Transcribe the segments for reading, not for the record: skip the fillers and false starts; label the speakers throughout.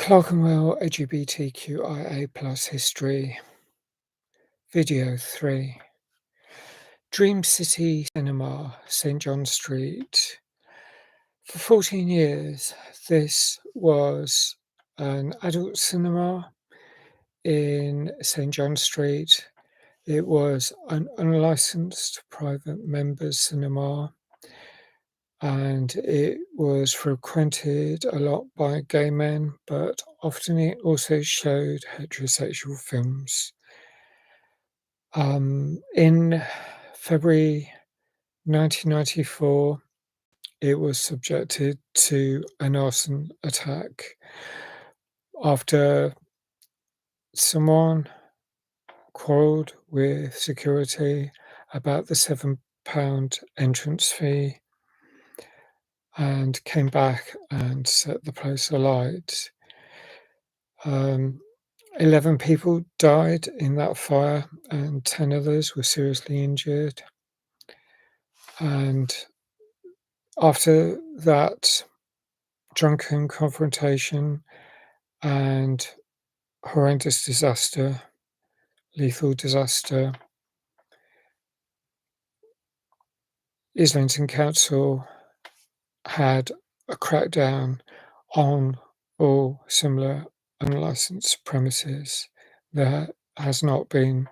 Speaker 1: Clerkenwell LGBTQIA+ history. Video 3. Dream City Cinema, St John Street. For 14 years, this was an adult cinema in St John Street. It was an unlicensed private members cinema, and it was frequented a lot by gay men, but often it also showed heterosexual films. In February 1994, it was subjected to an arson attack after someone quarrelled with security about the £7 entrance fee and came back and set the place alight. 11 people died in that fire and 10 others were seriously injured. And after that drunken confrontation and horrendous disaster, lethal disaster, Islington Council had a crackdown on all similar unlicensed premises. There has not been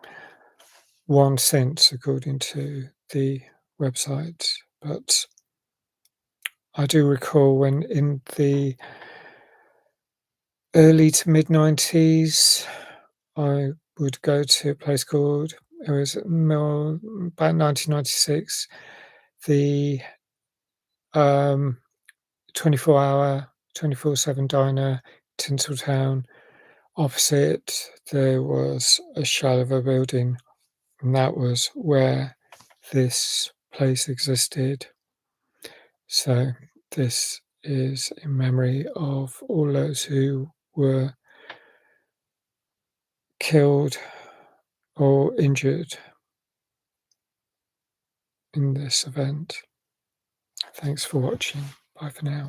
Speaker 1: one since, according to the website, but I do recall when in the early to mid-90s, I would go to a place called, it was more about 1996, the 24-hour, 24/7 diner, Tinseltown. Opposite, there was a shell of a building, and that was where this place existed. So this is in memory of all those who were killed or injured in this event. Thanks for watching. Bye for now.